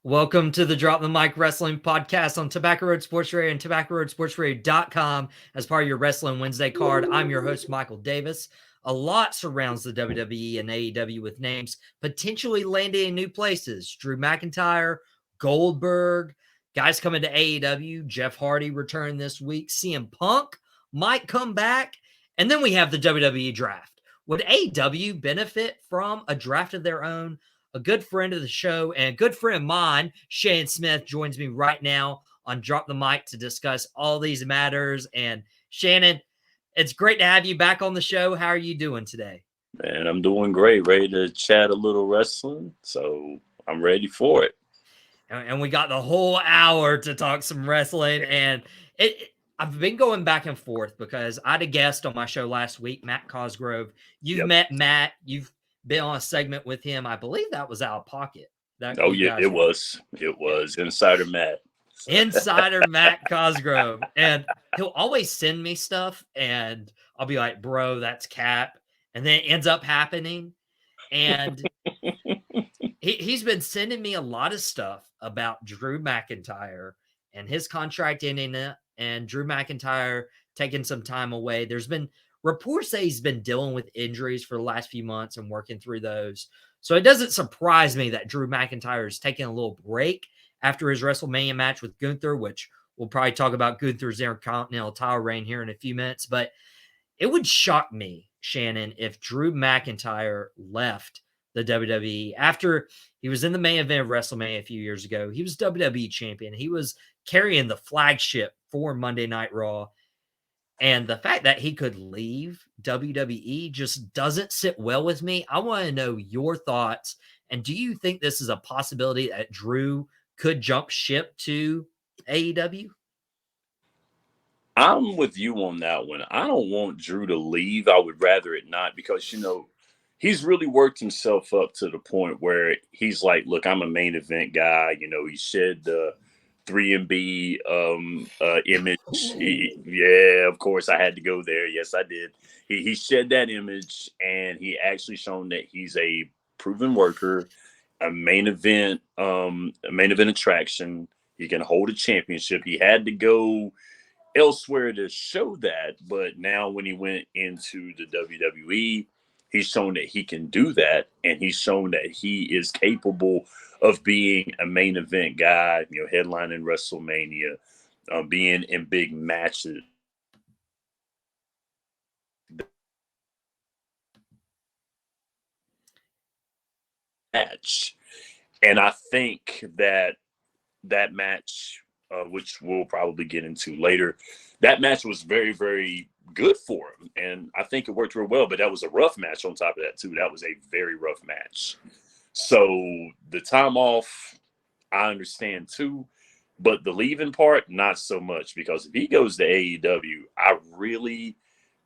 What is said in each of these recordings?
Welcome to the Drop the Mic Wrestling Podcast on Tobacco Road Sports Radio and TobaccoRoadSportsRadio.com as part of your Wrestling Wednesday card. I'm your host, Michael Davis. A lot surrounds the WWE and AEW with names potentially landing in new places. Drew McIntyre, Goldberg, guys coming to AEW, Jeff Hardy returned this week, CM Punk might come back, and then we have the WWE draft. Would AEW benefit from a draft of their own? A good friend of the show and a good friend of mine, Shannon Smith, joins me right now on Drop the Mic to discuss all these matters. And Shannon, it's great to have you back on the show. How are you doing today? Man, I'm doing great. Ready to chat a little wrestling. So I'm ready for it. And we got the whole hour to talk some wrestling. And I've been going back and forth because I had a guest on my show last week, Matt Cosgrove. You've met Matt. You've been on a segment with him. I believe that was Out of Pocket. It was Insider Matt. Insider Matt Cosgrove. And he'll always send me stuff and I'll be like, bro, that's cap. And then it ends up happening. And he's been sending me a lot of stuff about Drew McIntyre and his contract ending and Drew McIntyre taking some time away. There's been reports say he's been dealing with injuries for the last few months and working through those. So it doesn't surprise me that Drew McIntyre is taking a little break after his WrestleMania match with Gunther, which we'll probably talk about Gunther's Intercontinental title reign here in a few minutes. But it would shock me, Shannon, if Drew McIntyre left the WWE after he was in the main event of WrestleMania a few years ago. He was WWE champion. He was carrying the flagship for Monday Night Raw. And the fact that he could leave WWE just doesn't sit well with me. I want to know your thoughts. And do you think this is a possibility that Drew could jump ship to AEW? I'm with you on that one. I don't want Drew to leave. I would rather it not because, he's really worked himself up to the point where he's like, look, I'm a main event guy. He shed the 3MB image. Of course I had to go there. Yes, I did. He shed that image and he actually shown that he's a proven worker, a main event attraction. He can hold a championship. He had to go elsewhere to show that, but now when he went into the WWE, he's shown that he can do that, and he's shown that he is capable of being a main event guy, headlining WrestleMania, being in big matches. And I think that match, which we'll probably get into later, that match was very, very good for him. And I think it worked real well, but that was a rough match on top of that, too. That was a very rough match. So the time off, I understand, too. But the leaving part, not so much. Because if he goes to AEW, I really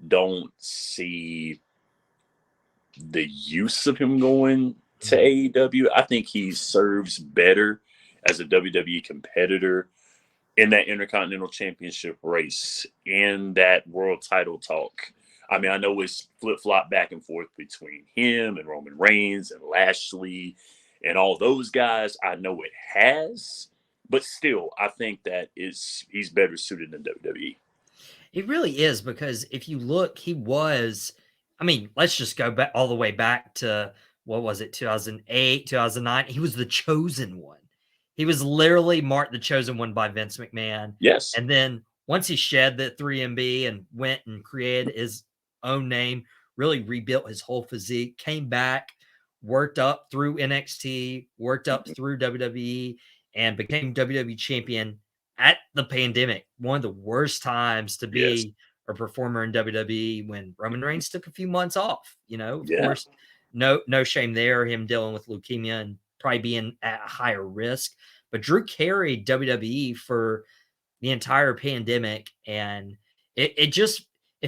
don't see the use of him going to AEW. I think he serves better as a WWE competitor in that Intercontinental Championship race, in that world title talk. I mean, I know it's flip-flop back and forth between him and Roman Reigns and Lashley and all those guys. I know it has, but still, I think that he's better suited than WWE. It really is, because if you look, let's just go back all the way back to, 2008, 2009. He was the chosen one. He was literally marked the chosen one by Vince McMahon. Yes. And then once he shed the 3MB and went and created his own name, really rebuilt his whole physique, came back, worked up through NXT, worked up through WWE, and became WWE champion at the pandemic. One of the worst times to be a performer in WWE, when Roman Reigns took a few months off. Of course, no shame there, him dealing with leukemia and probably being at a higher risk. But Drew carried WWE for the entire pandemic, and it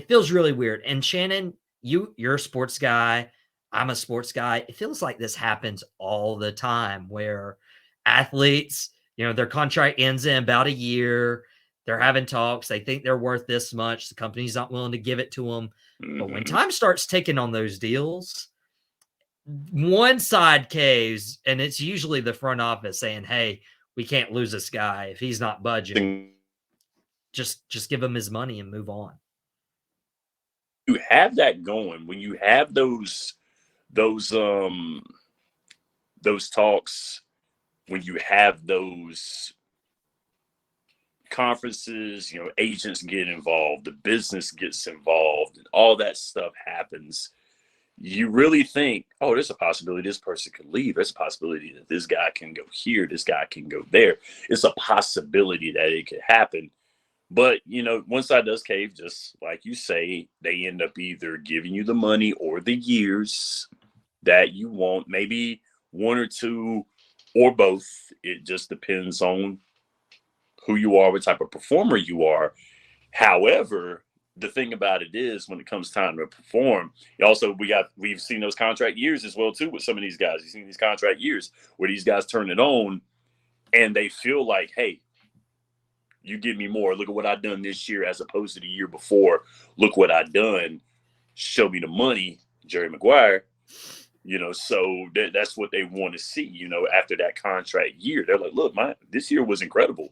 feels really weird. And Shannon, you're a sports guy. I'm a sports guy. It feels like this happens all the time, where athletes, their contract ends in about a year. They're having talks. They think they're worth this much. The company's not willing to give it to them. But when time starts ticking on those deals, one side caves, and it's usually the front office saying, "Hey, we can't lose this guy if he's not budging. Just give him his money and move on." You have that going when you have those talks, when you have those conferences, you know, agents get involved, the business gets involved, and all that stuff happens. You really think, oh, there's a possibility this person could leave. There's a possibility that this guy can go here, this guy can go there. It's a possibility that it could happen. But, you know, one side does cave, just like you say, they end up either giving you the money or the years that you want, maybe one or two or both. It just depends on who you are, what type of performer you are. However, the thing about it is when it comes time to perform, we've seen those contract years as well too with some of these guys. You've seen these contract years where these guys turn it on and they feel like, hey, you give me more. Look at what I've done this year as opposed to the year before. Look what I've done. Show me the money, Jerry Maguire. You know, so that's what they want to see, you know, after that contract year. They're like, look, this year was incredible.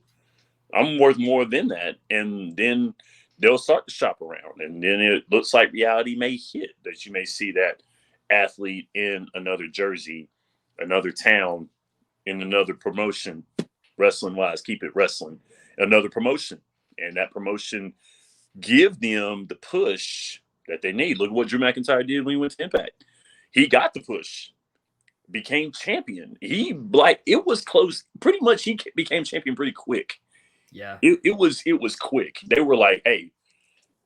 I'm worth more than that. And then they'll start to shop around. And then it looks like reality may hit, that you may see that athlete in another jersey, another town, in another promotion, wrestling wise, keep it wrestling, another promotion. And that promotion give them the push that they need. Look at what Drew McIntyre did when he went to Impact. He got the push, became champion. It was close. Pretty much he became champion pretty quick. Yeah. It was quick. They were like, hey,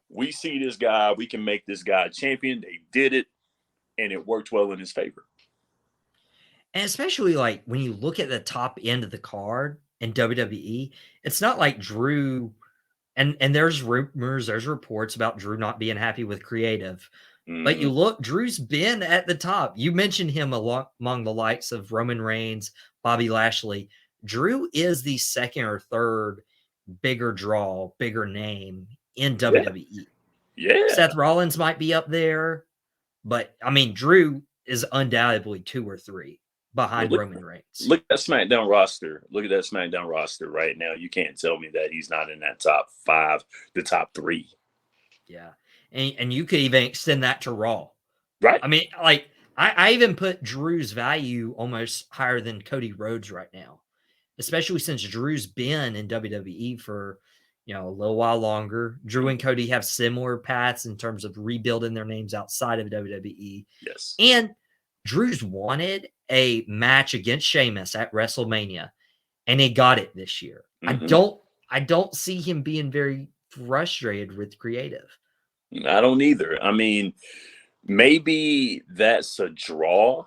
we see this guy. We can make this guy champion. They did it, and it worked well in his favor. And especially like when you look at the top end of the card in WWE, it's not like Drew and there's rumors, there's reports about Drew not being happy with creative. Mm-hmm. But you look, Drew's been at the top. You mentioned him among the likes of Roman Reigns, Bobby Lashley. Drew is the second or third bigger draw, bigger name in WWE. Yeah. Seth Rollins might be up there, but I mean, Drew is undoubtedly 2 or 3 behind Roman Reigns. Look at that SmackDown roster. Look at that SmackDown roster right now. You can't tell me that he's not in that top 5, the top 3. Yeah. And you could even extend that to Raw. Right. I mean, like, I even put Drew's value almost higher than Cody Rhodes right now, especially since Drew's been in WWE for, you know, a little while longer. Drew and Cody have similar paths in terms of rebuilding their names outside of WWE. Yes. And Drew's wanted a match against Sheamus at WrestleMania, and he got it this year. Mm-hmm. I don't see him being very frustrated with creative. I don't either. I mean, maybe that's a draw,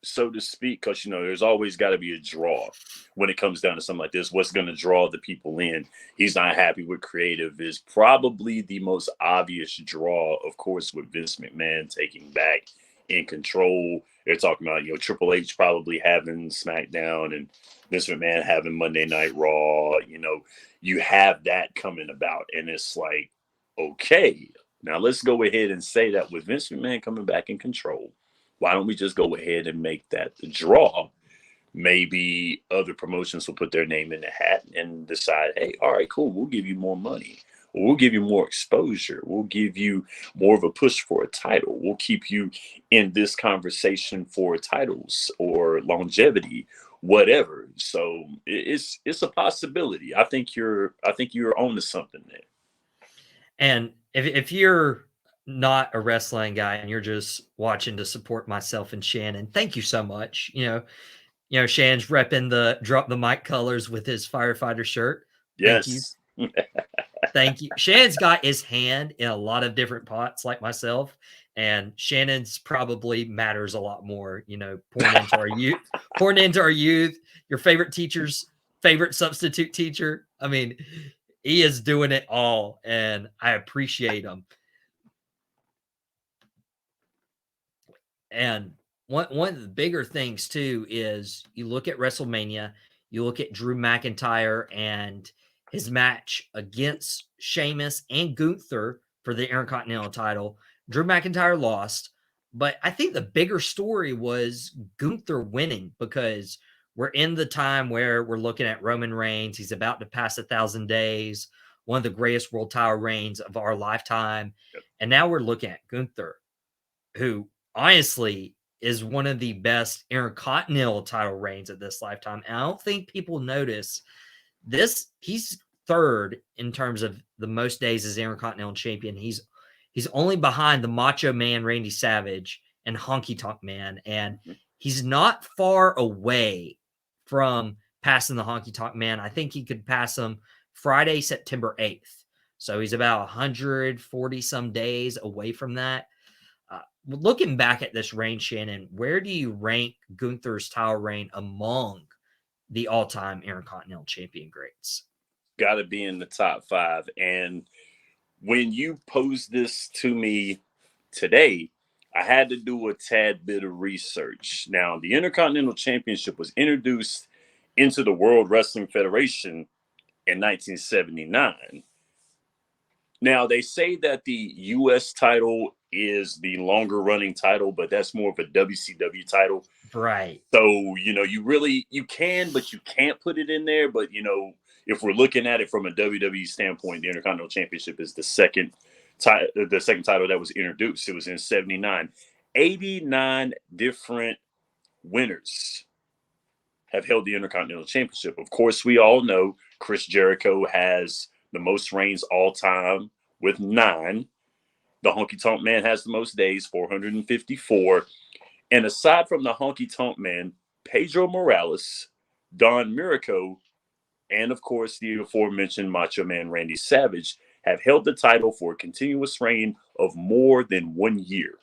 so to speak, because, you know, there's always got to be a draw when it comes down to something like this. What's going to draw the people in? He's not happy with creative is probably the most obvious draw, of course, with Vince McMahon taking back in control. They're talking about, you know, Triple H probably having SmackDown and Vince McMahon having Monday Night Raw. You know, you have that coming about, and it's like, okay, now let's go ahead and say that with Vince McMahon coming back in control, why don't we just go ahead and make that the draw? Maybe other promotions will put their name in the hat and decide, hey, all right, cool, we'll give you more money. Or we'll give you more exposure. We'll give you more of a push for a title. We'll keep you in this conversation for titles or longevity, whatever. So it's a possibility. I think you're on to something there. And if you're not a wrestling guy and you're just watching to support myself and Shannon, thank you so much. You know, Shannon's repping the Drop the Mic colors with his firefighter shirt. Yes. Thank you. Thank you. Shannon's got his hand in a lot of different pots like myself, and Shannon's probably matters a lot more, you know, pouring into our youth, your favorite teacher's favorite substitute teacher. I mean, he is doing it all, and I appreciate him. And one of the bigger things too is you look at WrestleMania, you look at Drew McIntyre and his match against Sheamus and Gunther for the Intercontinental title. Drew McIntyre lost, But I think the bigger story was Gunther winning, because we're in the time where we're looking at Roman Reigns. He's about to pass 1,000 days, one of the greatest world title reigns of our lifetime. And now we're looking at Gunther, who honestly is one of the best Intercontinental title reigns of this lifetime. And I don't think people notice this. He's third in terms of the most days as Intercontinental Champion. He's only behind the Macho Man Randy Savage and Honky Tonk Man, and he's not far away from passing the Honky Tonk Man. I think he could pass him Friday, September 8th. So he's about 140 some days away from that. Looking back at this reign, Shannon, where do you rank Gunther's title reign among the all-time Intercontinental Champion greats? Got to be in the top 5. And when you posed this to me today, I had to do a tad bit of research. Now, the Intercontinental Championship was introduced into the World Wrestling Federation in 1979. Now, they say that the U.S. title is the longer running title, but that's more of a WCW title. Right. So, you can, but you can't put it in there. But, if we're looking at it from a WWE standpoint, the Intercontinental Championship is the second title that was introduced. It was in 79. 89 different winners have held the Intercontinental Championship. Of course, we all know Chris Jericho has the most reigns all time with 9. The Honky Tonk Man has the most days, 454. And aside from the Honky Tonk Man, Pedro Morales, Don Miracle, and of course the aforementioned Macho Man Randy Savage have held the title for a continuous reign of more than 1 year.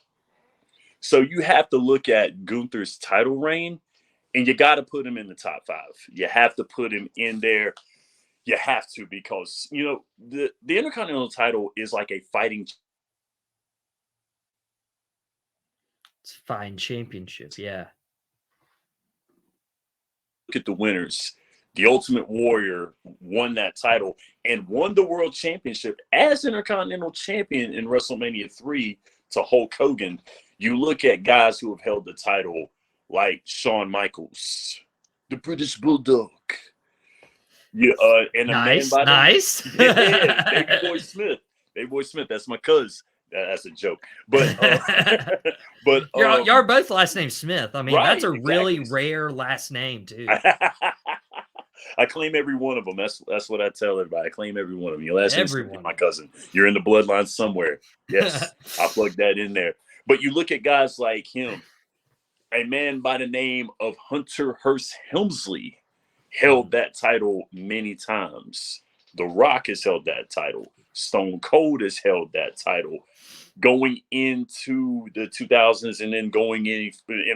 So you have to look at Gunther's title reign, and you got to put him in the top 5. You have to put him in there. You have to, because, the Intercontinental title is like a fighting. It's a fine championship, yeah. Look at the winners. The Ultimate Warrior won that title and won the World Championship as Intercontinental Champion in WrestleMania 3 to Hulk Hogan. You look at guys who have held the title like Shawn Michaels, the British Bulldog. Yeah, and nice, a man by nice. Baby Boy Smith. Baby Boy Smith, that's my cousin. That's a joke. But you're both last name Smith. I mean, right, that's a really rare last name too. I claim every one of them. That's what I tell everybody. I claim every one of them. Your last name's my cousin. You're in the bloodline somewhere. Yes, I plugged that in there. But you look at guys like him, a man by the name of Hunter Hearst Helmsley held that title many times. The Rock has held that title. Stone Cold has held that title. Going into the 2000s and then going in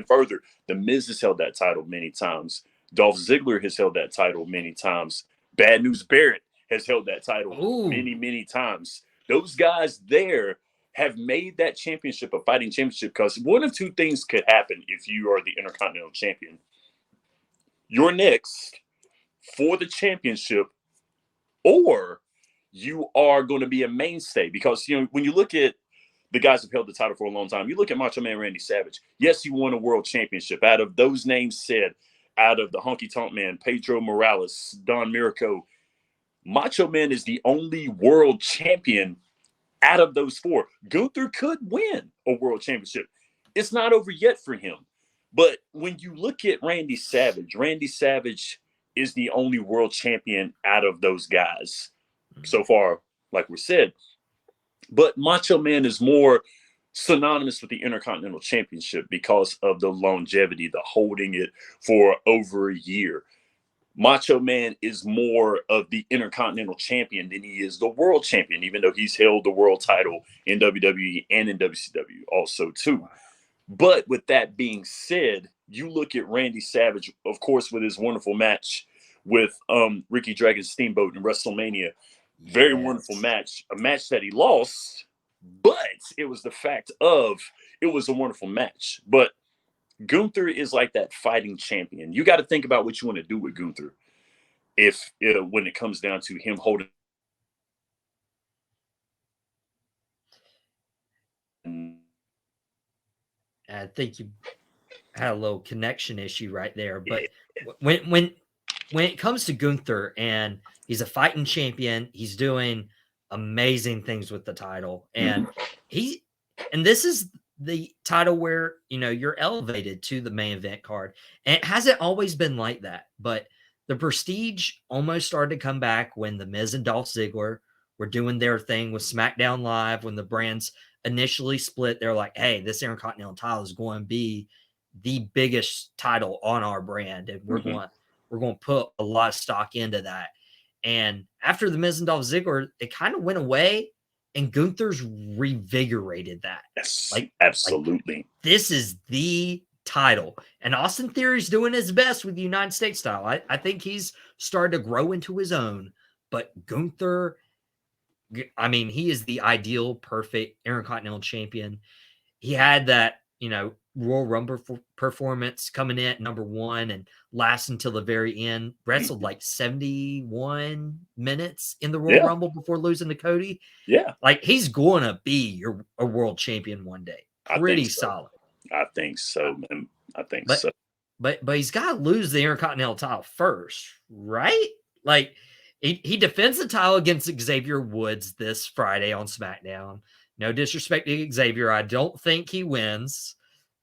further, The Miz has held that title many times. Dolph Ziggler has held that title many times. Bad News Barrett has held that title many, many times. Those guys there have made that championship a fighting championship, because one of two things could happen if you are the Intercontinental Champion. You're next for the championship, or you are going to be a mainstay, because when you look at the guys who've held the title for a long time, you look at Macho Man Randy Savage. Yes, he won a world championship. Out of those names said, out of the Honky Tonk Man, Pedro Morales, Don Miracle, Macho Man is the only world champion out of those 4. Gunther could win a world championship. It's not over yet for him. But when you look at Randy Savage is the only world champion out of those guys so far, like we said. But Macho Man is more synonymous with the Intercontinental Championship because of the longevity, the holding it for over a year. Macho Man is more of the Intercontinental Champion than he is the World Champion, even though he's held the world title in WWE and in WCW also too. But with that being said, you look at Randy Savage, of course, with his wonderful match with Ricky Dragon Steamboat in WrestleMania. Very wonderful match. A match that he lost, but it was the fact of it was a wonderful match. But Gunther is like that fighting champion. You got to think about what you want to do with Gunther when it comes down to him holding. I think you had a little connection issue right there. But when it comes to Gunther, and he's a fighting champion, he's doing amazing things with the title, and this is the title where you're elevated to the main event card, and it hasn't always been like that. But the prestige almost started to come back when the Miz and Dolph Ziggler were doing their thing with SmackDown Live. When the brands initially split, they're like, "Hey, this Intercontinental title is going to be the biggest title on our brand, and we're going to put a lot of stock into that." And after the Miz and Dolph Ziggler, it kind of went away, and Gunther's revigorated that. Yes, absolutely. Like, this is the title, and Austin Theory's doing his best with the United States style. I think he's started to grow into his own, but Gunther, I mean, he is the ideal, perfect Intercontinental Champion. He had that, Royal Rumble performance coming in at number 1 and last until the very end. Wrestled like 71 minutes in the Royal Rumble before losing to Cody. Yeah. Like, he's going to be a world champion one day. Pretty solid. I think so, man. I think so. But he's got to lose the Intercontinental title first, right? Like, he defends the title against Xavier Woods this Friday on SmackDown. No disrespect to Xavier. I don't think he wins.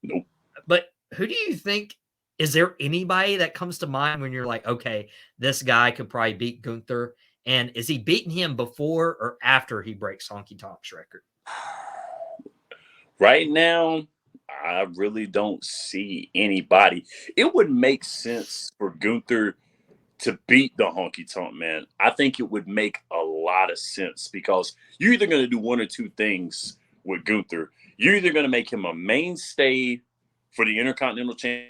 Nope. But who do you think, is there anybody that comes to mind when you're like, okay, this guy could probably beat Gunther? And is he beating him before or after he breaks Honky Tonk's record? Right now, I really don't see anybody. It would make sense for Gunther to beat the Honky Tonk Man. I think it would make a lot of sense, because you're either going to do one or two things with Gunther. You're either going to make him a mainstay for the Intercontinental Champion,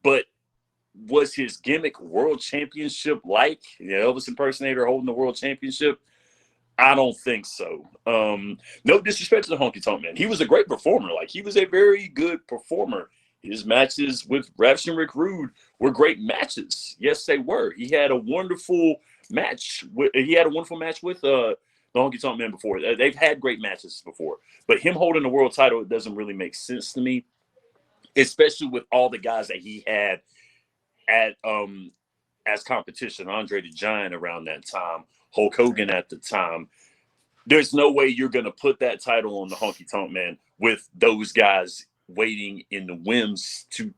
but was his gimmick World Championship like? Elvis impersonator holding the World Championship? I don't think so. No disrespect to the Honky Tonk Man. He was a great performer. Like, he was a very good performer. His matches with Ravishing Rick Rude were great matches. Yes, they were. He had a wonderful match with the Honky Tonk Man before. They've had great matches before. But him holding the world title, it doesn't really make sense to me, especially with all the guys that he had at as competition. Andre the Giant around that time, Hulk Hogan at the time. There's no way you're going to put that title on the Honky Tonk Man with those guys waiting in the wings to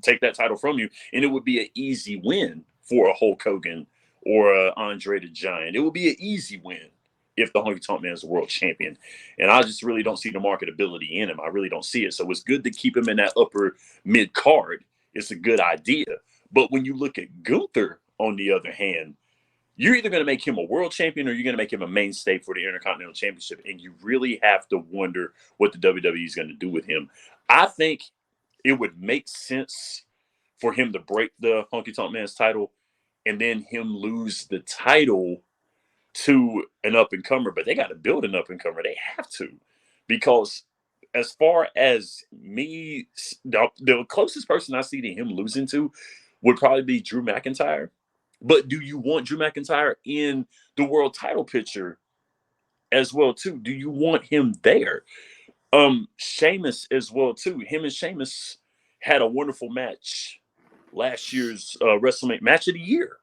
take that title from you. And it would be an easy win for a Hulk Hogan or a Andre the Giant. It would be an easy win if the Honky Tonk Man is the world champion. And I just really don't see the marketability in him. I really don't see it. So it's good to keep him in that upper mid card. It's a good idea. But when you look at Gunther, on the other hand, you're either going to make him a world champion or you're going to make him a mainstay for the Intercontinental Championship. And you really have to wonder what the WWE is going to do with him. I think it would make sense for him to break the Honky Tonk Man's title and then him lose the title to an up-and-comer. But they got to build an up-and-comer. They have to. Because as far as me, the closest person I see to him losing to would probably be Drew McIntyre. But do you want Drew McIntyre in the world title picture as well, too? Do you want him there? Sheamus as well, too. Him and Sheamus had a wonderful match last year's WrestleMania match of the year.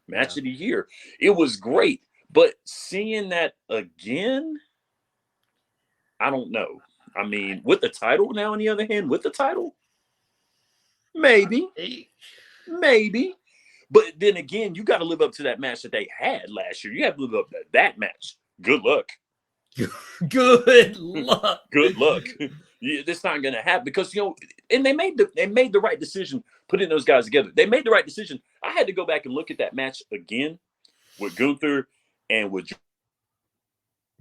Match of the year. It was great. But seeing that again, I don't know. I mean, with the title now, on the other hand, with the title, maybe. But then again, you got to live up to that match that they had last year. You have to live up to that match. Good luck. Good luck. Good luck. That's not going to happen because, and they made the right decision putting those guys together. They made the right decision. I had to go back and look at that match again with Gunther and with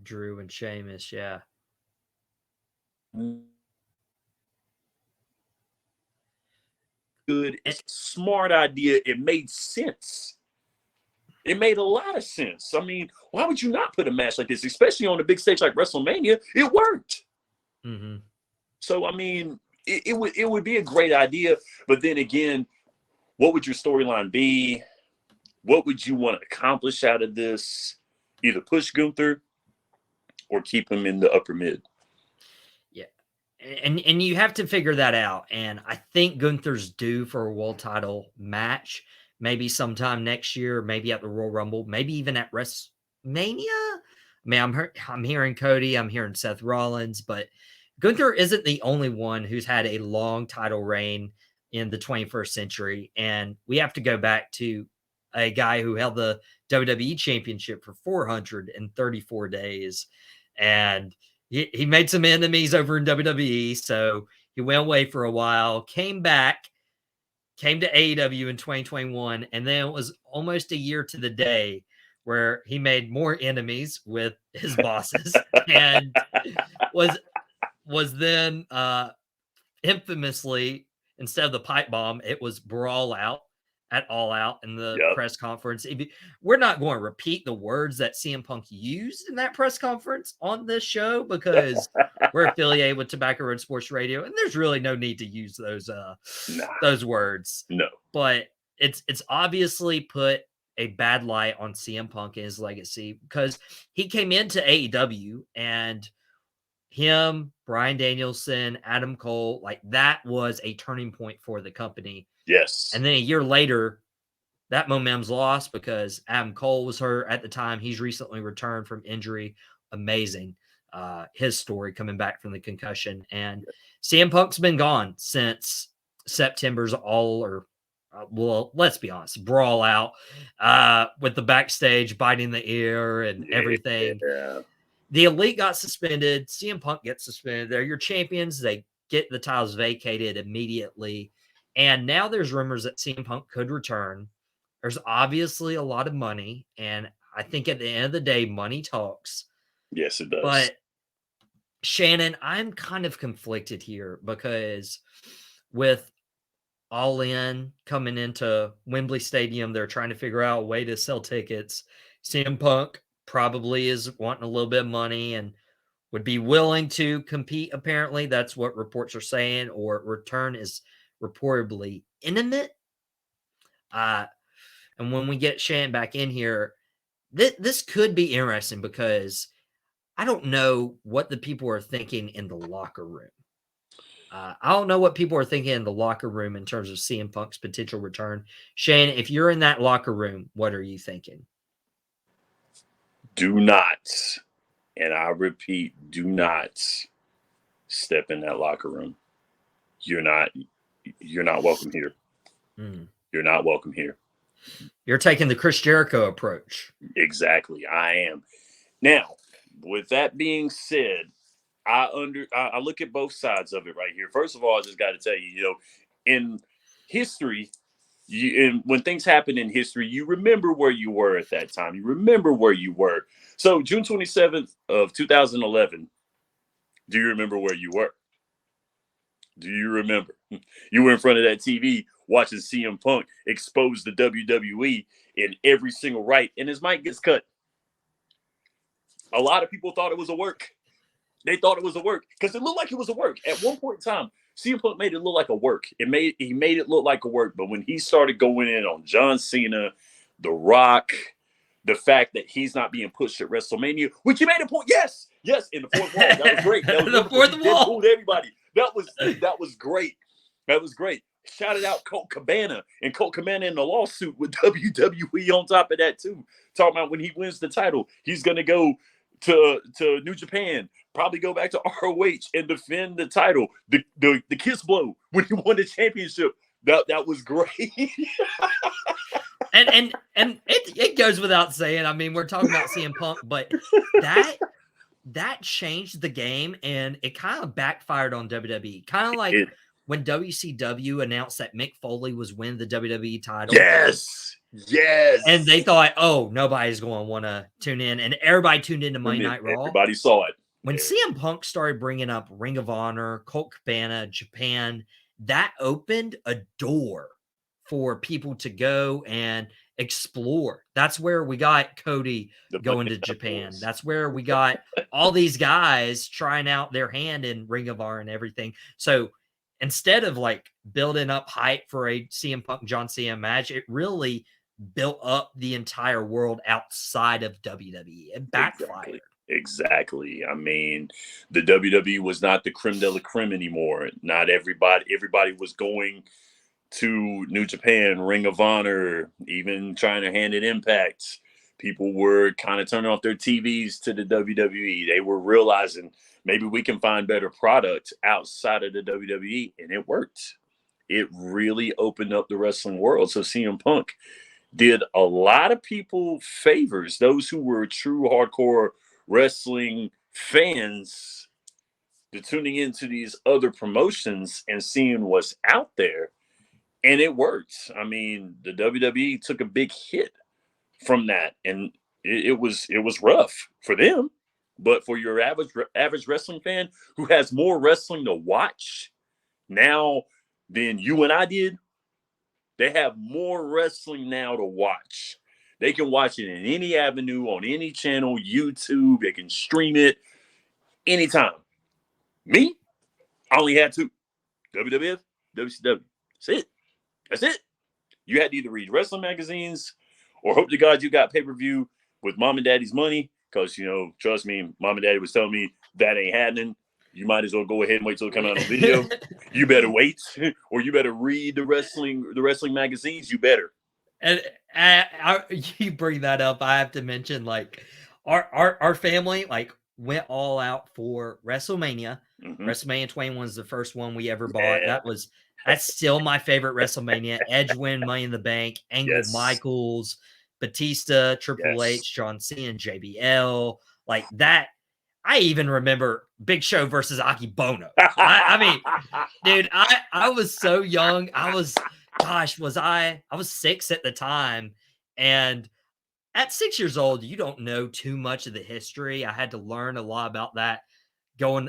Drew and Sheamus, yeah. Good, it's a smart idea. It made sense. It made a lot of sense. I mean, why would you not put a match like this, especially on a big stage like WrestleMania? It worked. Mm-hmm. So, I mean, it would be a great idea. But then again, what would your storyline be? What would you want to accomplish out of this? either push Gunther or keep him in the upper mid. Yeah. And you have to figure that out. And I think Gunther's due for a world title match, maybe sometime next year, maybe at the Royal Rumble, maybe even at WrestleMania. I mean, I'm hearing Cody, I'm hearing Seth Rollins, but Gunther isn't the only one who's had a long title reign in the 21st century. And we have to go back to a guy who held the WWE championship for 434 days. And he made some enemies over in WWE. So he went away for a while, came back, came to AEW in 2021. And then it was almost a year to the day where he made more enemies with his bosses and was then infamously, instead of the pipe bomb, it was brawl out at All Out in the press conference. We're not going to repeat the words that CM Punk used in that press conference on this show because we're affiliated with Tobacco Road Sports Radio, and there's really no need to use those words. No, but it's obviously put a bad light on CM Punk and his legacy because he came into AEW and him, Bryan Danielson, Adam Cole, like that was a turning point for the company. Yes. And then a year later, that momentum's lost because Adam Cole was hurt at the time. He's recently returned from injury. Amazing. His story coming back from the concussion. And CM Punk's been gone since September's well, let's be honest, brawl out with the backstage biting the ear and everything. Yeah. The Elite got suspended. CM Punk gets suspended. They're your champions. They get the titles vacated immediately. And now there's rumors that CM Punk could return. There's obviously a lot of money. And I think at the end of the day, money talks. Yes, it does. But Shannon, I'm kind of conflicted here because with All In coming into Wembley Stadium, they're trying to figure out a way to sell tickets. CM Punk probably is wanting a little bit of money and would be willing to compete. Apparently, that's what reports are saying, or return is reportedly imminent. And when we get Shannon back in here, this could be interesting because I don't know what the people are thinking in the locker room. I don't know what people are thinking in the locker room in terms of CM Punk's potential return. Shannon, if you're in that locker room, what are you thinking? Do not, and I repeat, do not step in that locker room. You're not welcome here. You're not welcome here. You're taking the Chris Jericho approach. Exactly. I am. Now, with that being said, I look at both sides of it right here. First of all, I just got to tell you, in history, and when things happen in history, you remember where you were at that time. You remember where you were. So June 27th of 2011, do you remember where you were? Do you remember? You were in front of that TV watching CM Punk expose the WWE in every single right, and his mic gets cut. A lot of people thought it was a work. They thought it was a work because it looked like it was a work. At one point in time, CM Punk made it look like a work. He made it look like a work. But when he started going in on John Cena, The Rock, the fact that he's not being pushed at WrestleMania, which he made a point. Yes, in the fourth wall. That was great. That was the fourth wall. Everybody. That was great. That was great. Shouted out Colt Cabana and Colt Cabana in the lawsuit with WWE on top of that too. Talking about when he wins the title, he's gonna go to New Japan, probably go back to ROH and defend the title. The kiss blow when he won the championship. That was great. and it goes without saying. I mean, we're talking about CM Punk, but that changed the game and it kind of backfired on WWE. Kind of like when WCW announced that Mick Foley was winning the WWE title. Yes. And they thought, oh, nobody's going to want to tune in. And everybody tuned into Monday Night Raw. Everybody saw it. When CM Punk started bringing up Ring of Honor, Colt Cabana, Japan, that opened a door for people to go and explore. That's where we got Cody going to Japan. That's where we got all these guys trying out their hand in Ring of Honor and everything. So instead of like building up hype for a CM Punk John Cena match, it really built up the entire world outside of WWE. It backfired. Exactly. I mean, the WWE was not the creme de la creme anymore. Not everybody was going to New Japan, Ring of Honor, even trying to hand it Impact. People were kind of turning off their TVs to the WWE. They were realizing maybe we can find better product outside of the WWE, and it worked. It really opened up the wrestling world. So CM Punk did a lot of people favors, those who were true hardcore wrestling fans, to tuning into these other promotions and seeing what's out there. And it worked. I mean, the WWE took a big hit from that, and it was rough for them. But for your average wrestling fan who has more wrestling to watch now than you and I did, they have more wrestling now to watch. They can watch it in any avenue, on any channel, YouTube. They can stream it anytime. Me, I only had two: WWF, WCW. That's it. You had to either read wrestling magazines or hope to God you got pay-per-view with mom and daddy's money, because, trust me, mom and daddy was telling me that ain't happening. You might as well go ahead and wait till it comes out on video. You better wait, or you better read the wrestling magazines. You better. And you bring that up, I have to mention, like, our family, like, went all out for WrestleMania. Mm-hmm. WrestleMania 21 was the first one we ever bought. Yeah. That's still my favorite WrestleMania. Edge win Money in the Bank, Angle, Michaels, Batista, Triple H, John Cena, JBL, like that. I even remember Big Show versus Aki Bono. I mean, dude, I was so young. I was 6 at the time. And at 6 years old, you don't know too much of the history. I had to learn a lot about that going,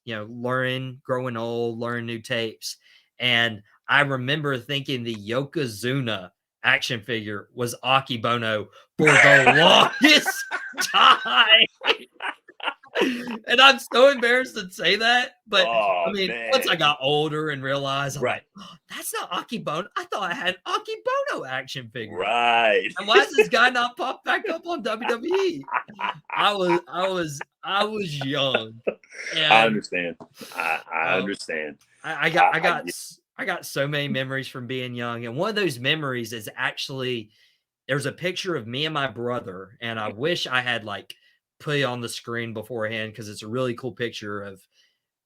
learning, growing old, learning new tapes. And I remember thinking the Yokozuna action figure was Aki Bono for the longest time. And I'm so embarrassed to say that, but once I got older and realized, I'm like, oh, that's not Aki Bono. I thought I had an Aki Bono action figure. Right. And why does this guy not pop back up on WWE? I was young. And, I understand. I understand. I got so many memories from being young, and one of those memories is actually there's a picture of me and my brother, and I wish I had put it on the screen beforehand because it's a really cool picture of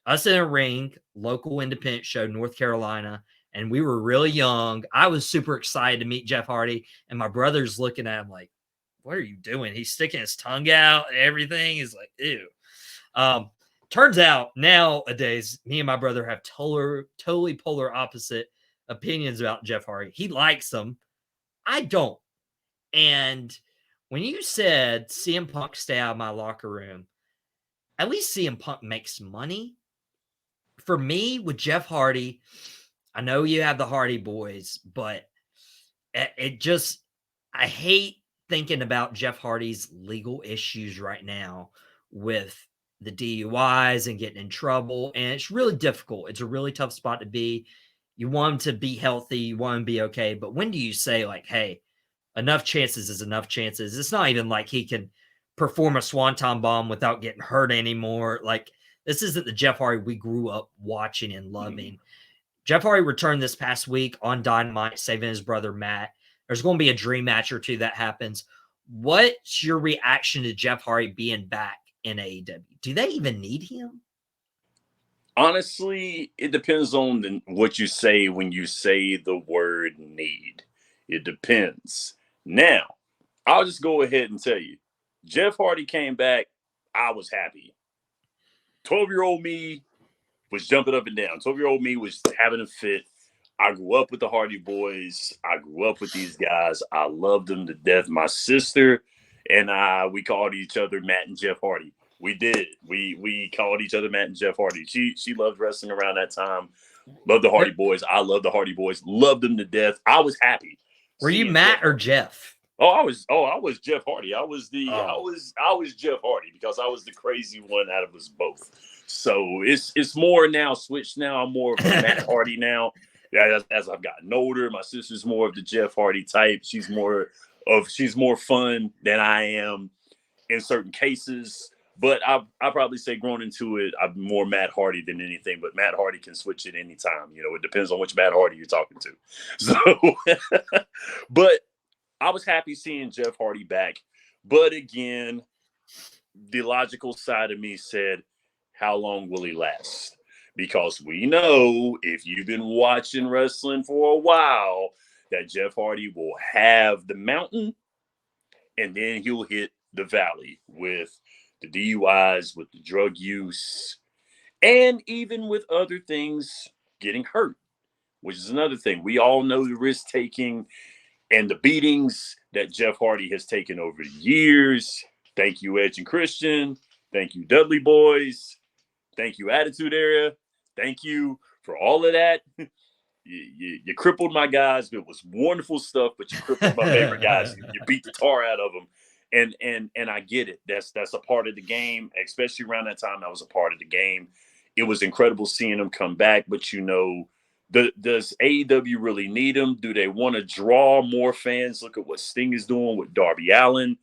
us in a ring, local independent show, North Carolina, and we were really young. I was super excited to meet Jeff Hardy, and my brother's looking at him like, "What are you doing?" He's sticking his tongue out and everything. He's like, "Ew." Turns out nowadays, me and my brother have totally polar opposite opinions about Jeff Hardy. He likes him. I don't. And when you said CM Punk stay out of my locker room, at least CM Punk makes money. For me, with Jeff Hardy, I know you have the Hardy Boys, but I hate thinking about Jeff Hardy's legal issues right now with the DUIs and getting in trouble. And it's really difficult. It's a really tough spot to be. You want him to be healthy. You want him to be okay. But when do you say, hey, enough chances is enough chances? It's not even like he can perform a swanton bomb without getting hurt anymore. This isn't the Jeff Hardy we grew up watching and loving. Jeff Hardy returned this past week on Dynamite, saving his brother Matt. There's going to be a dream match or two that happens. What's your reaction to Jeff Hardy being back in AEW? Do they even need him? Honestly, it depends on what you say when you say the word need. It depends. Now, I'll just go ahead and tell you, Jeff Hardy came back. I was happy. 12-year-old me was jumping up and down. 12-year-old me was having a fit. I grew up with the Hardy Boys. I grew up with these guys. I loved them to death. My sister and I, we called each other Matt and Jeff Hardy. We did. We called each other Matt and Jeff Hardy. She loved wrestling around that time. Loved the Hardy Boys. I loved the Hardy Boys. Loved them to death. I was happy. Were you Matt or Jeff? I was Jeff Hardy. I was Jeff Hardy because I was the crazy one out of us both. So it's more now switched now. I'm more of a Matt Hardy now. as I've gotten older, my sister's more of the Jeff Hardy type. She's more fun than I am in certain cases. But I probably say growing into it, I'm more Matt Hardy than anything. But Matt Hardy can switch at any time. It depends on which Matt Hardy you're talking to. So, but I was happy seeing Jeff Hardy back. But again, the logical side of me said, how long will he last? Because we know, if you've been watching wrestling for a while, that Jeff Hardy will have the mountain and then he'll hit the valley with the DUIs, with the drug use, and even with other things, getting hurt, which is another thing. We all know the risk taking and the beatings that Jeff Hardy has taken over the years. Thank you, Edge and Christian. Thank you, Dudley Boys. Thank you, Attitude Era. Thank you for all of that. You crippled my guys. It was wonderful stuff, but you crippled my favorite guys. You beat the tar out of them. And I get it. That's a part of the game, especially around that time. That was a part of the game. It was incredible seeing them come back, but does AEW really need them? Do they want to draw more fans? Look at what Sting is doing with Darby Allin.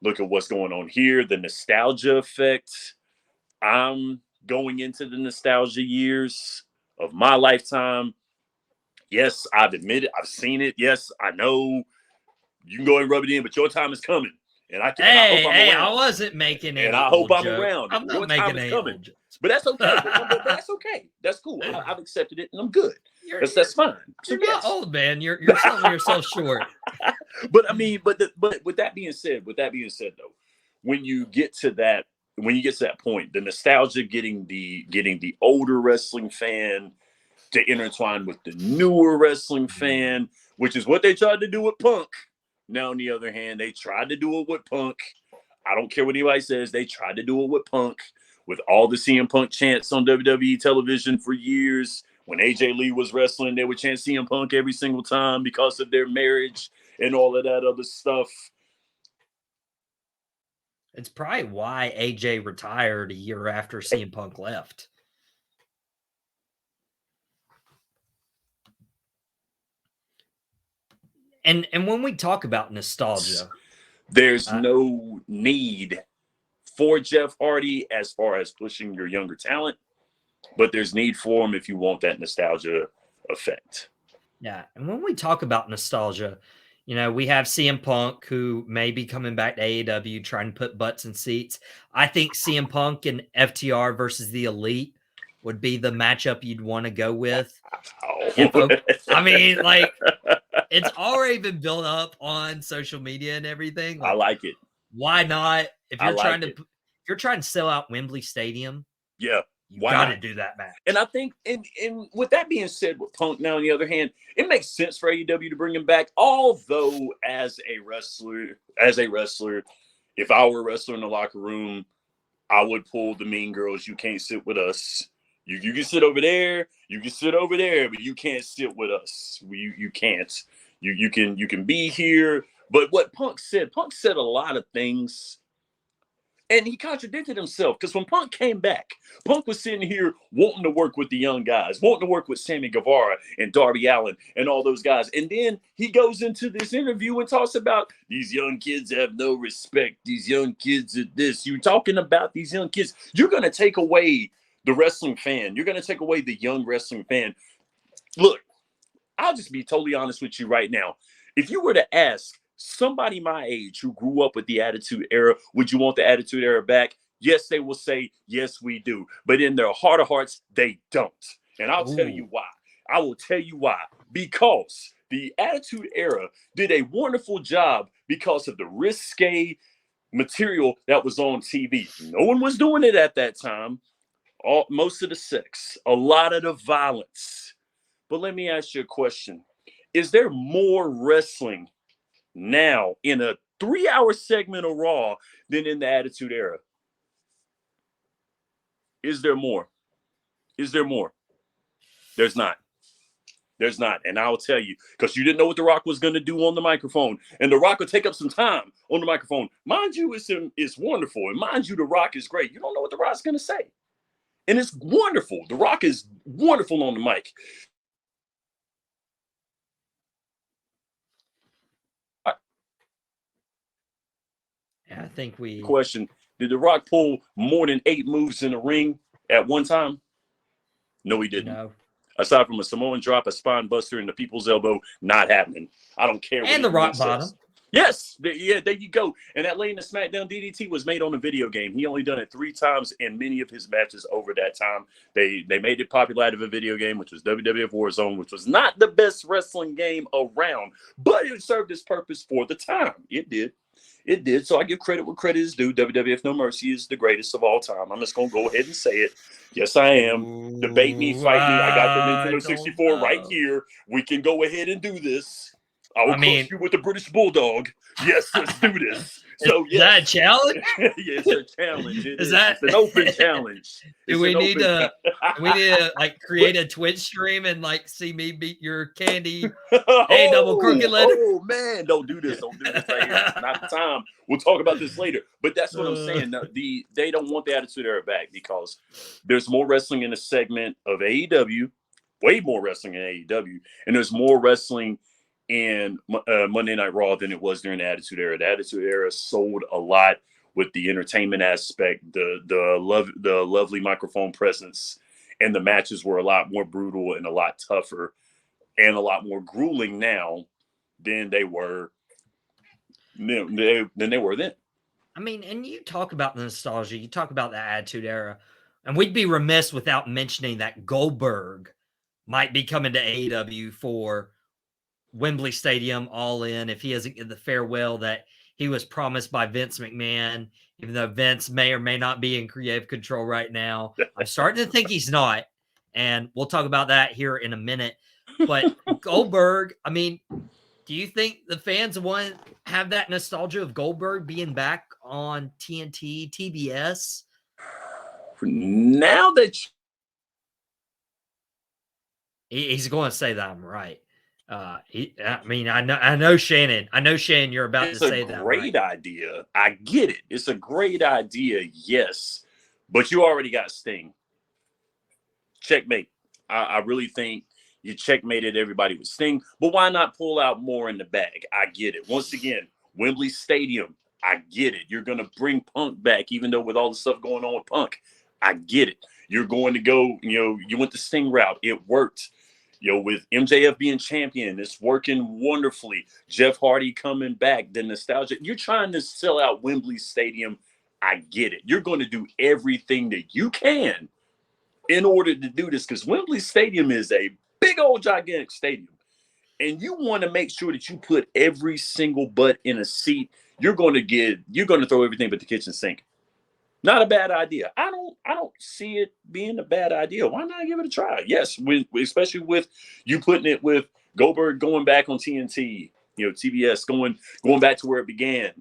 Look at what's going on here. The nostalgia effect. I'm going into the nostalgia years of my lifetime. Yes, I've admitted, I've seen it. Yes, I know. You can go and rub it in, but your time is coming. And I hope I'm around. I wasn't making any. And I hope I'm joke. around. I'm not making any old jokes. But that's okay. But that's okay. That's cool. I've accepted it, and I'm good. That's fine. You're not old, man. You're selling yourself short. But I mean, but with that being said, though, when you get to that point, the nostalgia getting the older wrestling fan to intertwine with the newer wrestling fan, which is what they tried to do with Punk. Now, on the other hand, they tried to do it with Punk. I don't care what anybody says. They tried to do it with Punk, with all the CM Punk chants on WWE television for years. When AJ Lee was wrestling, they would chant CM Punk every single time because of their marriage and all of that other stuff. It's probably why AJ retired a year after CM Punk left. And when we talk about nostalgia, there's no need for Jeff Hardy as far as pushing your younger talent, but there's need for him if you want that nostalgia effect. Yeah, and when we talk about nostalgia, we have CM Punk, who may be coming back to AEW trying to put butts in seats. I think CM Punk and FTR versus the Elite would be the matchup you'd want to go with. I mean, it's already been built up on social media and everything. I like it. Why not? If you're trying to sell out Wembley Stadium, yeah, you got to do that match. And I think, and with that being said, with Punk now, on the other hand, it makes sense for AEW to bring him back. Although, as a wrestler, if I were a wrestler in the locker room, I would pull the Mean Girls. You can't sit with us. You can sit over there. You can sit over there, but you can't sit with us. You can't. You can be here. But what Punk said a lot of things, and he contradicted himself, because when Punk came back, Punk was sitting here wanting to work with the young guys, wanting to work with Sammy Guevara and Darby Allin and all those guys. And then he goes into this interview and talks about these young kids have no respect. These young kids are this. You're talking about these young kids. You're going to take away the wrestling fan. You're going to take away the young wrestling fan. Look, I'll just be totally honest with you right now. If you were to ask somebody my age who grew up with the Attitude Era, would you want the Attitude Era back? Yes, they will say, yes, we do. But in their heart of hearts, they don't. And I'll tell you why. I will tell you why. Because the Attitude Era did a wonderful job because of the risque material that was on TV. No one was doing it at that time. Most of the sex, a lot of the violence. But let me ask you a question. Is there more wrestling now in a 3-hour segment of Raw than in the Attitude Era? Is there more? Is there more? There's not. There's not. And I'll tell you, because you didn't know what The Rock was going to do on the microphone. And The Rock will take up some time on the microphone. Mind you, it's wonderful. And mind you, The Rock is great. You don't know what The Rock's going to say. And it's wonderful. The Rock is wonderful on the mic. I think we Question: did The Rock pull more than 8 moves in the ring at one time? No, he didn't. no. Aside from a Samoan drop, a spine buster, and the people's elbow, not happening. I don't care what And the anyone rock bottom. says. Yes, yeah, there you go. And that late in the SmackDown DDT was made on a video game. He only done it 3 times in many of his matches over that time. They made it popular out of a video game, which was WWF Warzone, which was not the best wrestling game around, but it served its purpose for the time. It did. It did. So I give credit where credit is due. WWF No Mercy is the greatest of all time. I'm just going to go ahead and say it. Yes, I am. Debate me, fight me. I got the Nintendo 64 right here. We can go ahead and do this. I will crush you with the British Bulldog. Yes, let's do this. So, is that a challenge? Yeah, it's a challenge. It's an open challenge. Do we need to like create a Twitch stream and like see me beat your candy? Hey, double crooked letter. Oh man, don't do this. Don't do this right here. It's not the time. We'll talk about this later. But that's what I'm saying. They don't want the Attitude Era back because there's more wrestling in a segment of AEW, way more wrestling in AEW, and there's more wrestling in Monday Night Raw than it was during the Attitude Era. The Attitude Era sold a lot with the entertainment aspect, the lovely microphone presence, and the matches were a lot more brutal and a lot tougher and a lot more grueling now than they were then. I mean, and you talk about the nostalgia, you talk about the Attitude Era, and we'd be remiss without mentioning that Goldberg might be coming to AEW for Wembley Stadium All In if he doesn't get the farewell that he was promised by Vince McMahon, even though Vince may or may not be in creative control right now. I'm starting to think he's not, and we'll talk about that here in a minute. But Goldberg, I mean, do you think the fans want to have that nostalgia of Goldberg being back on TNT, TBS? Now that he's going to say that I'm right. I know Shannon. You're about to say that. It's a great idea. I get it. It's a great idea, yes. But you already got Sting. Checkmate. I really think you checkmated everybody with Sting. But why not pull out more in the bag? I get it. Once again, Wembley Stadium. I get it. You're going to bring Punk back, even though with all the stuff going on with Punk. I get it. You're going to go, you went the Sting route. It worked. With MJF being champion, it's working wonderfully. Jeff Hardy coming back, the nostalgia. You're trying to sell out Wembley Stadium. I get it. You're going to do everything that you can in order to do this because Wembley Stadium is a big old gigantic stadium. And you want to make sure that you put every single butt in a seat. You're going to throw everything but the kitchen sink. Not a bad idea. I don't see it being a bad idea. Why not give it a try? Yes, especially with you putting it with Goldberg going back on TNT, TBS going back to where it began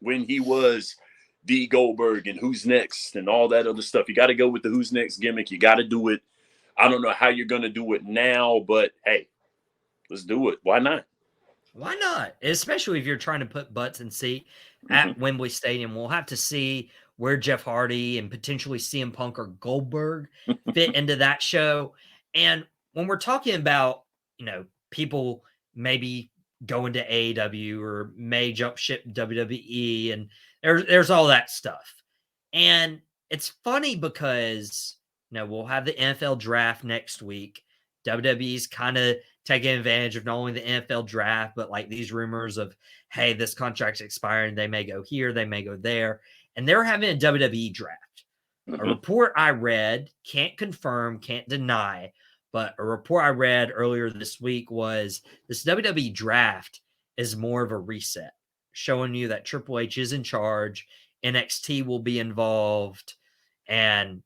when he was the Goldberg and who's next and all that other stuff. You got to go with the who's next gimmick. You got to do it. I don't know how you're going to do it now, but hey, let's do it. Why not? Why not? Especially if you're trying to put butts in seat at Wembley Stadium. We'll have to see where Jeff Hardy and potentially CM Punk or Goldberg fit into that show. And when we're talking about, people maybe going to AEW or may jump ship WWE and there's all that stuff. And it's funny because, we'll have the NFL draft next week. WWE's kind of taking advantage of not only the NFL draft, but like these rumors of, hey, this contract's expiring. They may go here, they may go there. And they're having a WWE draft. A report I read, can't confirm, can't deny, but a report I read earlier this week was this WWE draft is more of a reset, showing you that Triple H is in charge, NXT will be involved, and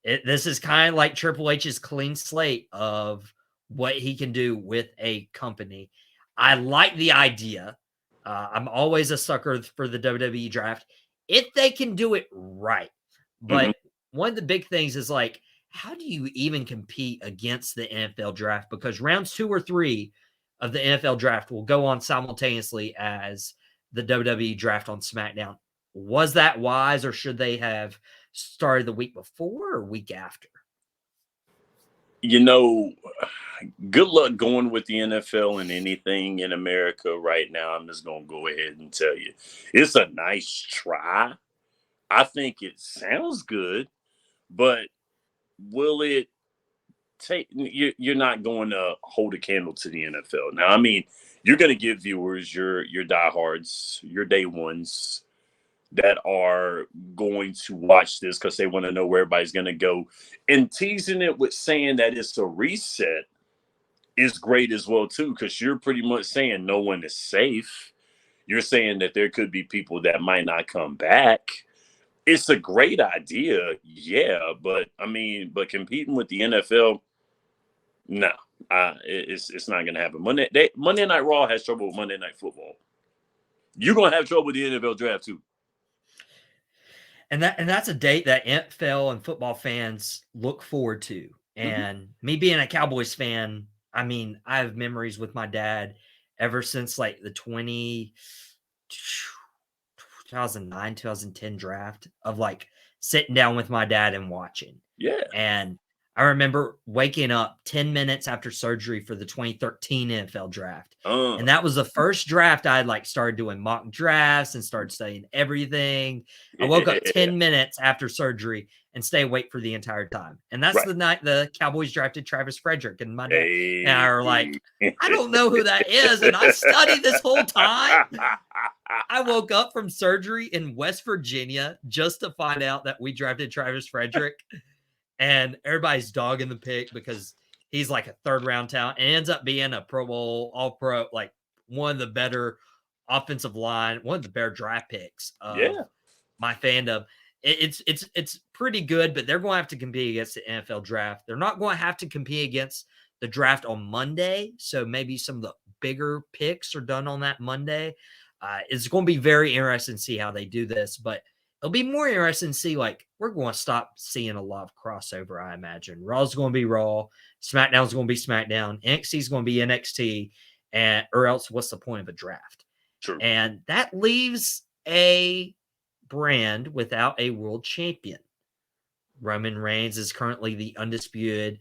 this is kind of like Triple H's clean slate of what he can do with a company. I like the idea. I'm always a sucker for the WWE draft if they can do it right. But one of the big things is like, how do you even compete against the NFL draft? Because rounds 2 or 3 of the NFL draft will go on simultaneously as the WWE draft on SmackDown. Was that wise, or should they have started the week before or week after? You know, good luck going with the NFL and anything in America right now. I'm just going to go ahead and tell you. It's a nice try. I think it sounds good, but will it take you're not going to hold a candle to the NFL. Now, I mean, you're going to give viewers your diehards, your day ones that are going to watch this because they want to know where everybody's going to go. And teasing it with saying that it's a reset is great as well too, because you're pretty much saying no one is safe. You're saying that there could be people that might not come back. It's a great idea, yeah, but I mean, but competing with the NFL, no, it's not going to happen. Monday Night Raw has trouble with Monday Night Football. You're going to have trouble with the NFL draft too. And that's a date that NFL and football fans look forward to. And me being a Cowboys fan, I mean, I have memories with my dad ever since like the 2009, 2010 draft of like sitting down with my dad and watching. Yeah. And I remember waking up 10 minutes after surgery for the 2013 NFL draft. And that was the first draft I had like started doing mock drafts and started studying everything. I woke up 10 minutes after surgery and stay awake for the entire time. And that's the night the Cowboys drafted Travis Frederick. And my dad and I were like, I don't know who that is. And I studied this whole time. I woke up from surgery in West Virginia just to find out that we drafted Travis Frederick. And everybody's dogging the pick because he's like a third round talent and ends up being a Pro Bowl, all pro, like one of the better offensive line, one of the better draft picks of my fandom. It's pretty good, but they're going to have to compete against the NFL draft. They're not going to have to compete against the draft on Monday. So maybe some of the bigger picks are done on that Monday. It's going to be very interesting to see how they do this, but it'll be more interesting to see, like, we're going to stop seeing a lot of crossover, I imagine. Raw's going to be Raw. SmackDown's going to be SmackDown. NXT's going to be NXT. Or else what's the point of a draft? True. And that leaves a brand without a world champion. Roman Reigns is currently the undisputed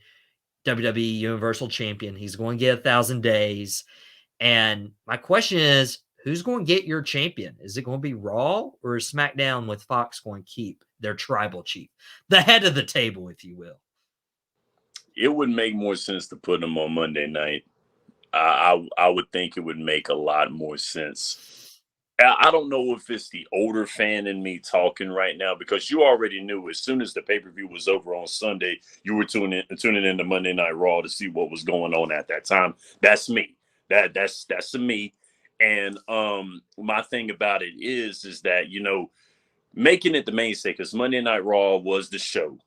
WWE Universal Champion. He's going to get 1,000 days. And my question is, who's going to get your champion? Is it going to be Raw or is SmackDown with Fox going to keep their tribal chief, the head of the table, if you will? It would make more sense to put them on Monday night. I would think it would make a lot more sense. I don't know if it's the older fan in me talking right now, because you already knew as soon as the pay-per-view was over on Sunday, you were tuning into Monday Night Raw to see what was going on at that time. That's me. That's me. And my thing about it is that, you know, making it the mainstay, because Monday Night Raw was the show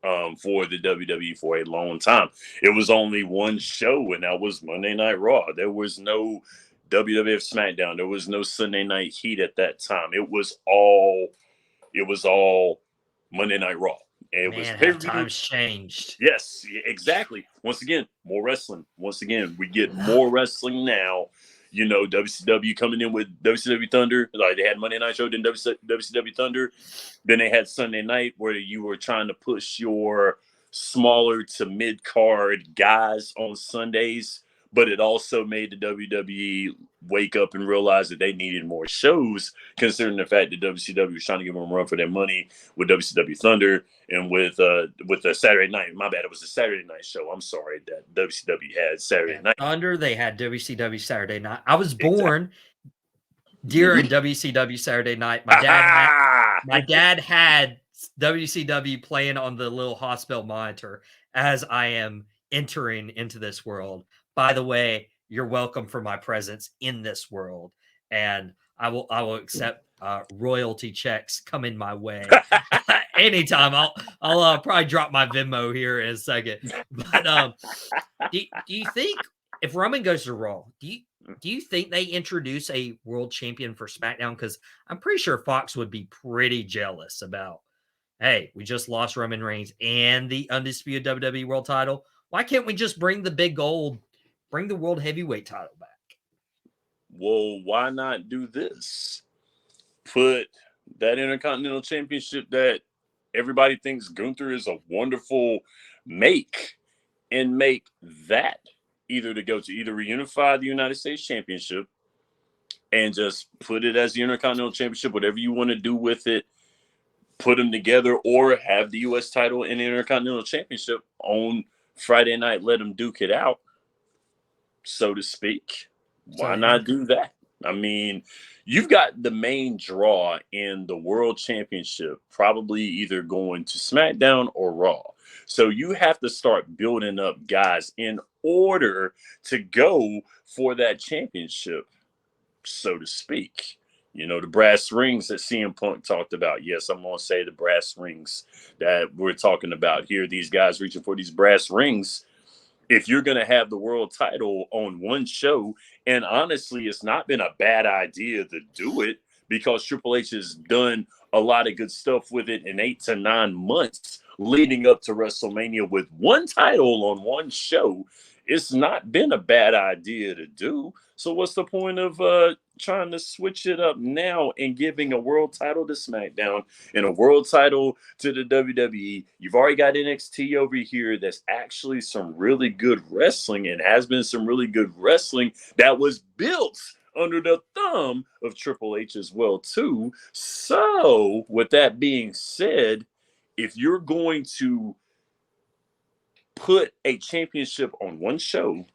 for the WWE for a long time. It was only one show, and that was Monday Night Raw. There was no WWF SmackDown. There was no Sunday Night Heat at that time. It was all Monday Night Raw. And Man, times changed. Yes, exactly. Once again, more wrestling. Once again, we get more wrestling now. You know, WCW coming in with WCW Thunder. Like, they had Monday Night Show, then WCW Thunder. Then they had Sunday Night, where you were trying to push your smaller to mid-card guys on Sundays. But it also made the WWE wake up and realize that they needed more shows, considering the fact that WCW was trying to give them a run for their money with WCW Thunder and with the Saturday night. My bad, it was a Saturday night show. I'm sorry that WCW had Saturday night. Thunder, they had WCW Saturday night. I was born during WCW Saturday night. My dad had WCW playing on the little hospital monitor as I am entering into this world. By the way, you're welcome for my presence in this world, and I will accept royalty checks coming my way anytime. I'll probably drop my Venmo here in a second. But do you think if Roman goes to Raw, do you think they introduce a world champion for SmackDown? Because I'm pretty sure Fox would be pretty jealous about, hey, we just lost Roman Reigns and the undisputed WWE World Title. Why can't we just bring the big gold? Bring the World Heavyweight title back. Well, why not do this? Put that Intercontinental Championship that everybody thinks Gunther is a wonderful make and make that either to go to either reunify the United States Championship and just put it as the Intercontinental Championship, whatever you want to do with it, put them together, or have the U.S. title and the Intercontinental Championship on Friday night, let them duke it out, so to speak. Why not do that? I mean, you've got the main draw in the World Championship probably either going to SmackDown or Raw. So you have to start building up guys in order to go for that championship, so to speak. You know, the brass rings that CM Punk talked about. Yes, I'm going to say the brass rings that we're talking about here. These guys reaching for these brass rings. If you're going to have the world title on one show, and honestly, it's not been a bad idea to do it because Triple H has done a lot of good stuff with it in 8 to 9 months leading up to WrestleMania with one title on one show. It's not been a bad idea to do. So what's the point of trying to switch it up now and giving a world title to SmackDown and a world title to the WWE? You've already got NXT over here that's actually some really good wrestling and has been some really good wrestling that was built under the thumb of Triple H as well, too. So with that being said, if you're going to put a championship on one show,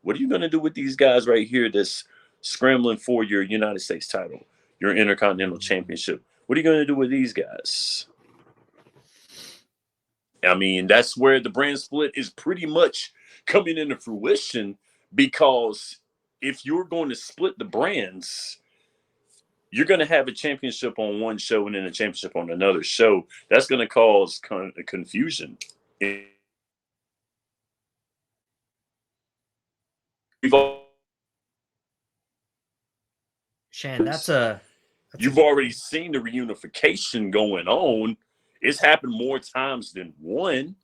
what are you going to do with these guys right here that's scrambling for your United States title, your Intercontinental Championship? What are you going to do with these guys? I mean, that's where the brand split is pretty much coming into fruition, because if you're going to split the brands, you're going to have a championship on one show and then a championship on another show. That's going to cause confusion. Shan, you've already seen the reunification going on. It's happened more times than one.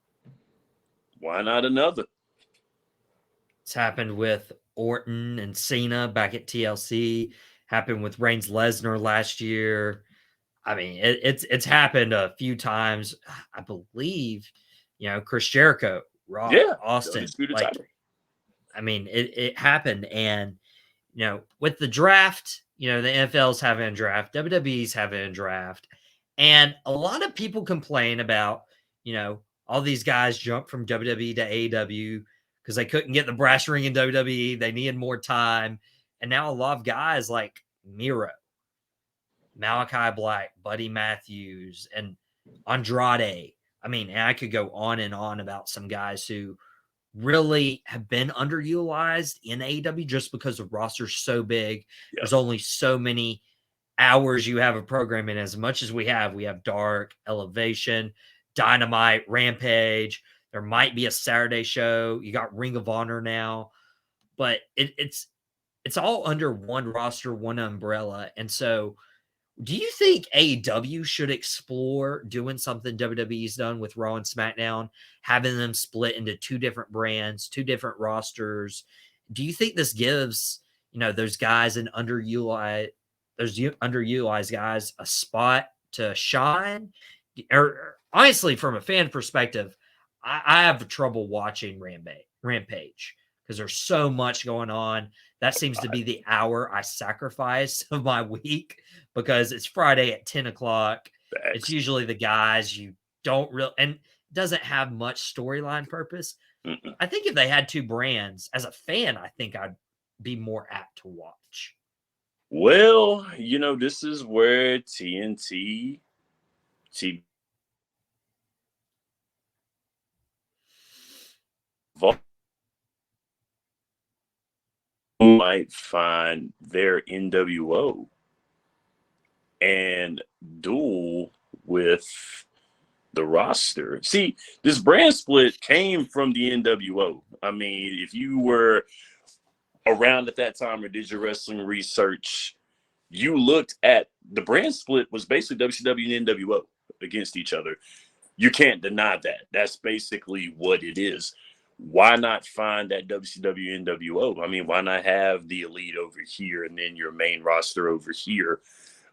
Why not another? It's happened with Orton and Cena back at TLC. Happened with Reigns Lesnar last year. I mean, it's happened a few times. I believe, Chris Jericho, Rock, Austin. Like, I mean, it happened, and with the draft, the NFL's having a draft, WWE's having a draft, and a lot of people complain about, all these guys jump from WWE to AEW because they couldn't get the brass ring in WWE. They needed more time. And now a lot of guys like Miro, Malachi Black, Buddy Matthews, and Andrade. I mean, and I could go on and on about some guys who really have been underutilized in AEW just because the roster's so big. Yep. There's only so many hours you have a program in. As much as we have Dark, Elevation, Dynamite, Rampage. There might be a Saturday show. You got Ring of Honor now, but it's all under one roster, one umbrella. And so do you think AEW should explore doing something WWE's done with Raw and SmackDown, having them split into two different brands, two different rosters? Do you think this gives, those guys underutilized guys a spot to shine? Or honestly, from a fan perspective, I have trouble watching Rampage because there's so much going on. That seems to be the hour I sacrifice of my week because it's Friday at 10 o'clock. It's usually the guys you don't really, and it doesn't have much storyline purpose. Mm-mm. I think if they had two brands, as a fan, I think I'd be more apt to watch. Well, this is where TNT might find their NWO and duel with the roster. See, this brand split came from the NWO. I mean, if you were around at that time or did your wrestling research, you looked at the brand split was basically WCW and NWO against each other. You can't deny that. That's basically what it is. Why not find that WCW NWO? I mean, why not have the Elite over here and then your main roster over here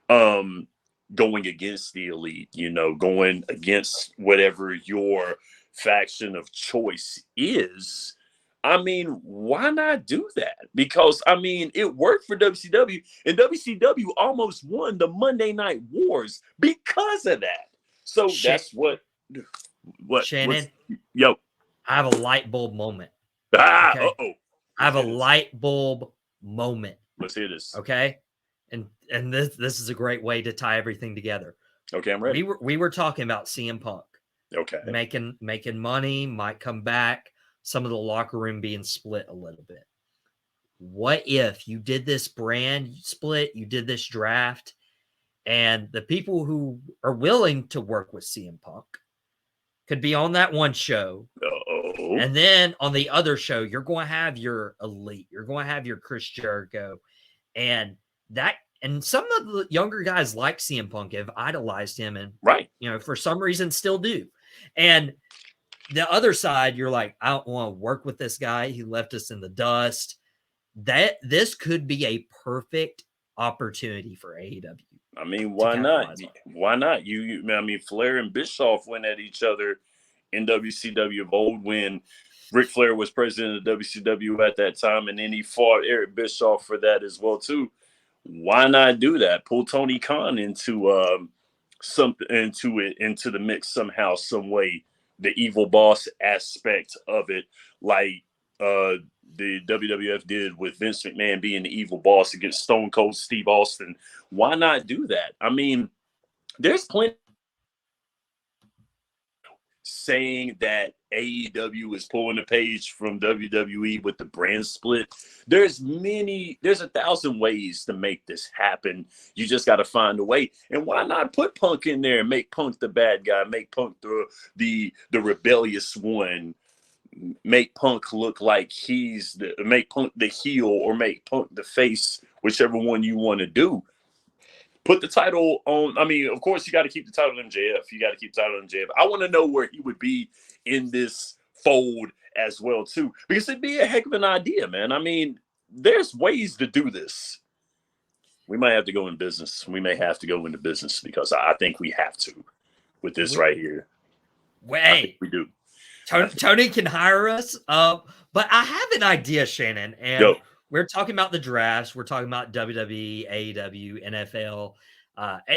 going against the Elite, going against whatever your faction of choice is, I mean, why not do that? Because, I mean, it worked for WCW, and WCW almost won the Monday Night Wars because of that. So that's what Shannon, yo. I have a light bulb moment. Ah, okay? uh-oh. I have a light bulb moment. Let's hear this. Okay. And this is a great way to tie everything together. Okay, I'm ready. We were talking about CM Punk. Okay. Making money, might come back, some of the locker room being split a little bit. What if you did this brand split, you did this draft, and the people who are willing to work with CM Punk could be on that one show. Uh-oh. And then on the other show, you're going to have your Elite. You're going to have your Chris Jericho. And some of the younger guys like CM Punk have idolized him and, right, for some reason still do. And the other side, you're like, I don't want to work with this guy. He left us in the dust. This could be a perfect opportunity for AEW. I mean, why not? Why not? I mean, Flair and Bischoff went at each other in WCW of old when Ric Flair was president of WCW at that time, and then he fought Eric Bischoff for that as well too. Why not do that? Pull Tony Khan into the mix somehow, some way. The evil boss aspect of it, like the WWF did with Vince McMahon being the evil boss against Stone Cold Steve Austin. Why not do that? I mean, there's plenty saying that AEW is pulling the page from WWE with the brand split. There's 1,000 ways to make this happen. You just got to find a way. And why not put Punk in there and make Punk the bad guy, make Punk the rebellious one, make Punk look like make Punk the heel or make Punk the face, whichever one you want to do. Put the title on. I mean, of course, you got to keep the title MJF. You got to keep the title MJF. I want to know where he would be in this fold as well, too, because it'd be a heck of an idea, man. I mean, there's ways to do this. We might have to go in business. We may have to go into business because I think we have to with this right here. Wait, we do. Tony can hire us. But I have an idea, Shannon, and we're talking about the drafts. We're talking about WWE, AEW, NFL.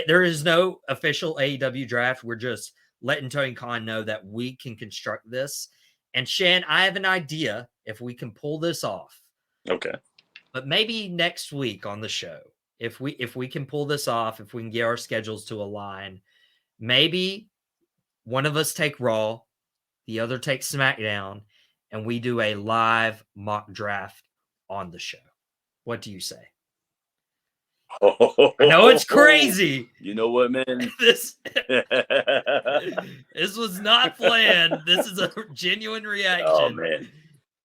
There is no official AEW draft. We're just letting Tony Khan know that we can construct this. And Shan, I have an idea if we can pull this off. Okay. But maybe next week on the show, if we can pull this off, if we can get our schedules to align, maybe one of us take Raw, the other takes SmackDown, and we do a live mock draft on the show. What do you say? I know it's crazy. You know what, man? This was not planned. This is a genuine reaction. Oh, man.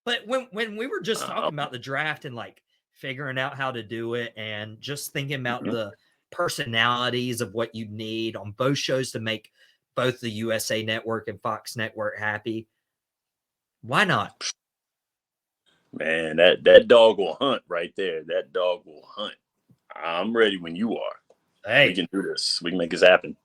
But when we were just talking about the draft and like figuring out how to do it and just thinking about the personalities of what you need on both shows to make both the USA Network and Fox Network happy, why not? Man, that dog will hunt right there. That dog will hunt. I'm ready when you are. Hey, we can do this. We can make this happen.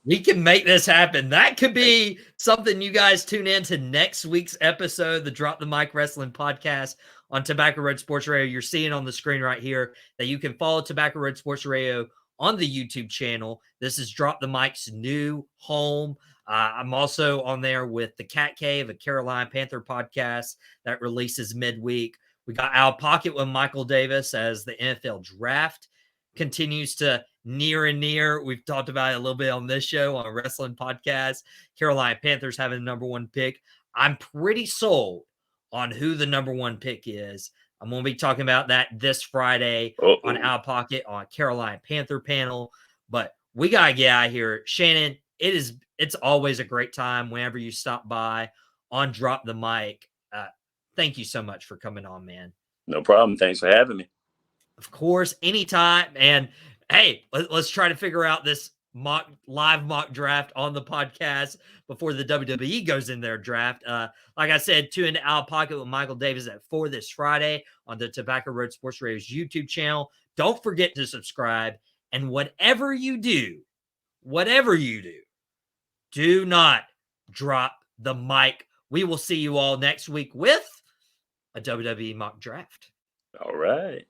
We can make this happen. That could be something you guys tune in to next week's episode, the Drop the Mic Wrestling Podcast on Tobacco Road Sports Radio. You're seeing on the screen right here that you can follow Tobacco Road Sports Radio on the YouTube channel. This is Drop the Mic's new home. I'm also on there with the Cat Cave, a Carolina Panther podcast that releases midweek. We got Out of Pocket with Michael Davis as the NFL draft continues to near and near. We've talked about it a little bit on this show on a wrestling podcast. Carolina Panthers having the number one pick. I'm pretty sold on who the number one pick is. I'm going to be talking about that this Friday on Out of Pocket on Carolina Panther panel. But we got to get out of here. Shannon, it's always a great time whenever you stop by on Drop the Mic. Thank you so much for coming on, man. No problem. Thanks for having me. Of course, anytime. And hey, let's try to figure out this live mock draft on the podcast before the WWE goes in their draft. Like I said, tune into Out of Pocket with Michael Davis at 4 this Friday on the Tobacco Road Sports Radio's YouTube channel. Don't forget to subscribe. And whatever you do, do not drop the mic. We will see you all next week with a WWE mock draft. All right.